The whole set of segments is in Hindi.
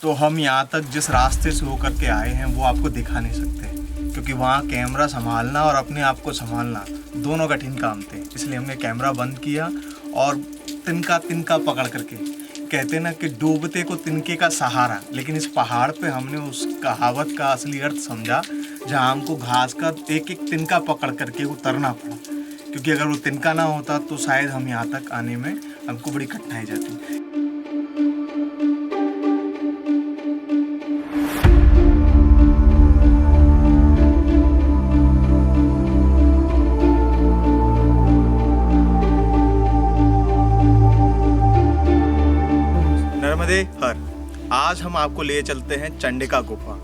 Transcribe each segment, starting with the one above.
तो हम यहाँ तक जिस रास्ते से होकर के आए हैं वो आपको दिखा नहीं सकते, क्योंकि वहाँ कैमरा संभालना और अपने आप को संभालना दोनों कठिन काम थे। इसलिए हमने कैमरा बंद किया और तिनका तिनका पकड़ करके, कहते ना कि डूबते को तिनके का सहारा, लेकिन इस पहाड़ पे हमने उस कहावत का असली अर्थ समझा, जहाँ हमको घास का एक एक तिनका पकड़ करके उतरना पड़ा, क्योंकि अगर वो तिनका ना होता तो शायद हम यहाँ तक आने में हमको बड़ी कठिनाई जाती। नर्मदे हर, आज हम आपको ले चलते हैं चंडिका गुफा।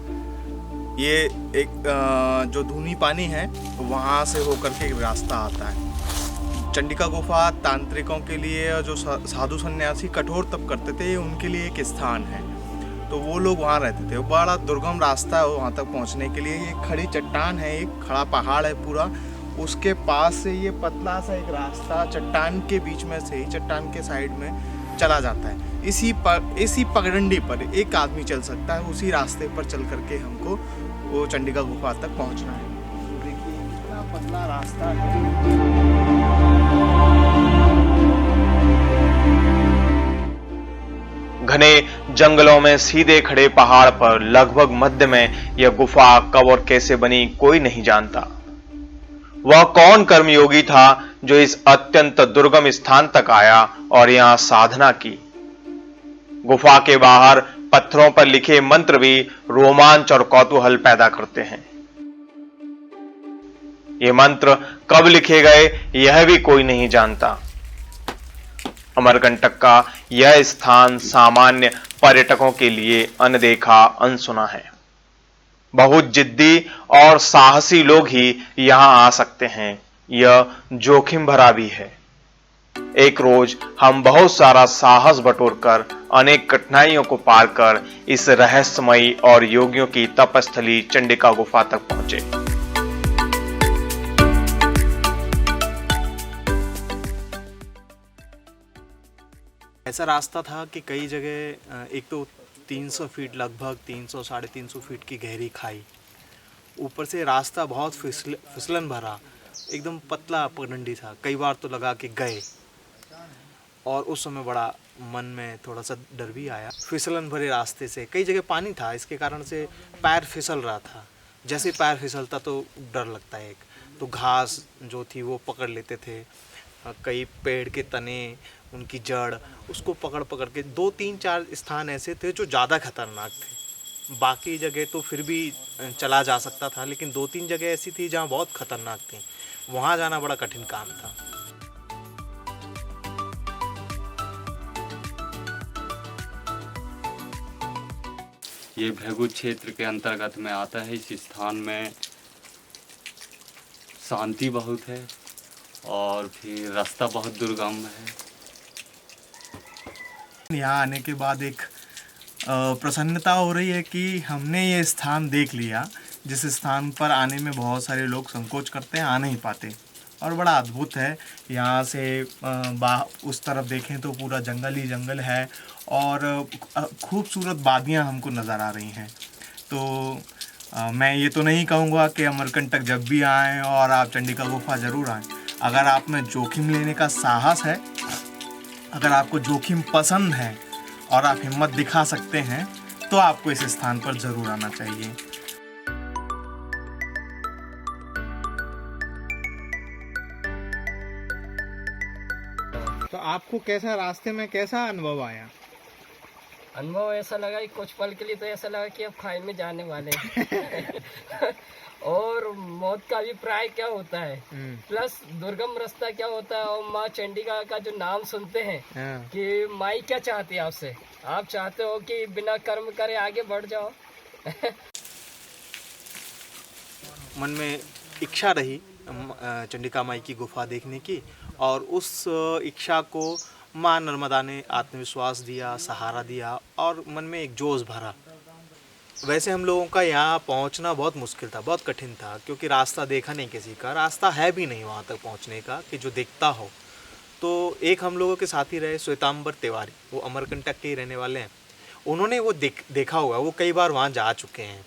ये एक जो धूनी पानी है वहाँ से होकर के एक रास्ता आता है। चंडिका गुफा तांत्रिकों के लिए, जो साधु सन्यासी कठोर तप करते थे, उनके लिए एक स्थान है। तो वो लोग वहाँ रहते थे। वो बड़ा दुर्गम रास्ता है वहाँ तक पहुँचने के लिए। ये खड़ी चट्टान है, एक खड़ा पहाड़ है पूरा, उसके पास से ये पतला सा एक रास्ता चट्टान के बीच में से ही, चट्टान के साइड में चला जाता है। इसी पगडंडी पर एक आदमी चल सकता है। उसी रास्ते पर चल करके हमको वो चंडिका गुफा तक पहुंचना है। देखिए कितना पतला रास्ता है। घने जंगलों में सीधे खड़े पहाड़ पर लगभग मध्य में यह गुफा कब और कैसे बनी कोई नहीं जानता। वह कौन कर्मयोगी था जो इस अत्यंत दुर्गम स्थान तक आया और यहां साधना की। गुफा के बाहर पत्थरों पर लिखे मंत्र भी रोमांच और कौतूहल पैदा करते हैं। ये मंत्र कब लिखे गए यह भी कोई नहीं जानता। अमरकंटक का यह स्थान सामान्य पर्यटकों के लिए अनदेखा अनसुना है। बहुत जिद्दी और साहसी लोग ही यहां आ सकते हैं। यह जोखिम भरा भी है। एक रोज हम बहुत सारा साहस बटोरकर अनेक कठिनाइयों को पार कर इस रहस्यमयी और योगियों की तपस्थली चंडिका गुफा तक पहुंचे। ऐसा रास्ता था कि कई जगह एक तो 300 फीट, लगभग 300 साढ़े 300 फीट की गहरी खाई, ऊपर से रास्ता बहुत फिसलन भरा, एकदम पतला पगडंडी था। कई बार तो लगा कि गए, और उस समय बड़ा मन में थोड़ा सा डर भी आया। फिसलन भरे रास्ते से कई जगह पानी था, इसके कारण से पैर फिसल रहा था। जैसे पैर फिसलता तो डर लगता है। एक तो घास जो थी वो पकड़ लेते थे, कई पेड़ के तने, उनकी जड़, उसको पकड़ पकड़ के 2 3 4 स्थान ऐसे थे जो ज़्यादा खतरनाक थे। बाकी जगह तो फिर भी चला जा सकता था, लेकिन 2 3 जगह ऐसी थी जहाँ बहुत खतरनाक थी। वहाँ जाना बड़ा कठिन काम था। ये भैगुत क्षेत्र के अंतर्गत में आता है। इस स्थान में शांति बहुत है और फिर रास्ता बहुत दुर्गम है। यहाँ आने के बाद एक प्रसन्नता हो रही है कि हमने ये स्थान देख लिया, जिस स्थान पर आने में बहुत सारे लोग संकोच करते हैं, आ नहीं पाते। और बड़ा अद्भुत है। यहाँ से उस तरफ देखें तो पूरा जंगल ही जंगल है और खूबसूरत वादियाँ हमको नज़र आ रही हैं। तो मैं ये तो नहीं कहूँगा कि अमरकंटक जब भी आएँ और आप चंडिका गुफा ज़रूर आएँ। अगर आप में जोखिम लेने का साहस है, अगर आपको जोखिम पसंद है और आप हिम्मत दिखा सकते हैं, तो आपको इस स्थान पर ज़रूर आना चाहिए। तो आपको कैसा, रास्ते में कैसा अनुभव आया? अनुभव ऐसा लगा कि कुछ पल के लिए तो ऐसा लगा कि अब खाई में जाने वाले हैं। और मौत का अभिप्राय क्या होता है, प्लस दुर्गम रास्ता क्या होता है, और माँ चंडिका का जो नाम सुनते हैं कि माई क्या चाहती है आपसे, आप चाहते हो कि बिना कर्म करे आगे बढ़ जाओ। मन में इच्छा रही चंडिका माई की गुफा देखने की, और उस इच्छा को माँ नर्मदा ने आत्मविश्वास दिया, सहारा दिया और मन में एक जोश भरा। वैसे हम लोगों का यहाँ पहुँचना बहुत मुश्किल था, बहुत कठिन था, क्योंकि रास्ता देखा नहीं किसी का, रास्ता है भी नहीं वहाँ तक पहुँचने का कि जो दिखता हो। तो एक हम लोगों के साथी रहे श्वेतांबर तिवारी, वो अमरकंटक के ही रहने वाले हैं। उन्होंने वो देखा हुआ, वो कई बार वहाँ जा चुके हैं,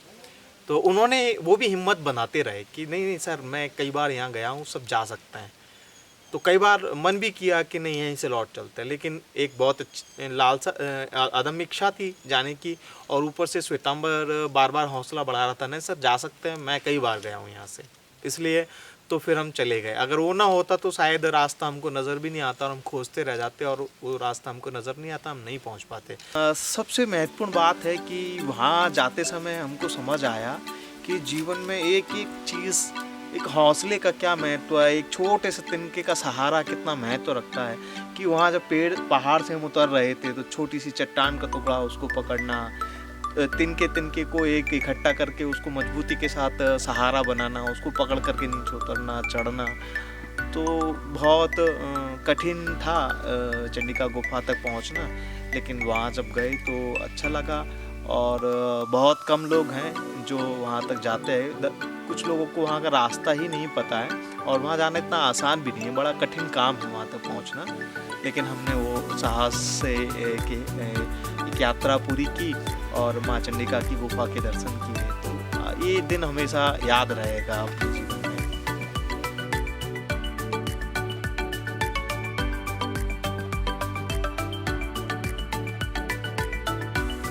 तो उन्होंने वो भी हिम्मत बनाते रहे कि नहीं नहीं सर, मैं कई बार यहाँ गया हूँ, सब जा सकते हैं। तो कई बार मन भी किया कि नहीं यहीं से लौट चलते हैं, लेकिन एक बहुत अच्छी लालसा अदम्य इच्छा थी जाने की, और ऊपर से श्वेतांबर बार बार हौसला बढ़ा रहा था, नहीं सर जा सकते हैं, मैं कई बार गया हूँ यहाँ से, इसलिए तो फिर हम चले गए। अगर वो ना होता तो शायद रास्ता हमको नज़र भी नहीं आता और हम खोजते रह जाते, और वो रास्ता हमको नज़र नहीं आता, हम नहीं पहुँच पाते। सबसे महत्वपूर्ण बात है कि वहाँ जाते समय हमको समझ आया कि जीवन में एक एक चीज़, एक हौसले का क्या महत्व है, एक छोटे से तिनके का सहारा कितना महत्व रखता है। कि वहाँ जब पहाड़ से हम उतर रहे थे तो छोटी सी चट्टान का टुकड़ा, उसको पकड़ना, तिनके को एक इकट्ठा करके उसको मजबूती के साथ सहारा बनाना, उसको पकड़ करके नीचे उतरना, चढ़ना, तो बहुत कठिन था चंडिका गुफा तक पहुँचना। लेकिन वहाँ जब गए तो अच्छा लगा, और बहुत कम लोग हैं जो वहाँ तक जाते हैं। कुछ लोगों को वहाँ का रास्ता ही नहीं पता है, और वहाँ जाना इतना आसान भी नहीं है, बड़ा कठिन काम है वहाँ तक पहुँचना। लेकिन हमने वो साहस से एक यात्रा पूरी की और माँ चंडिका की गुफा के दर्शन किए। तो ये दिन हमेशा याद रहेगा।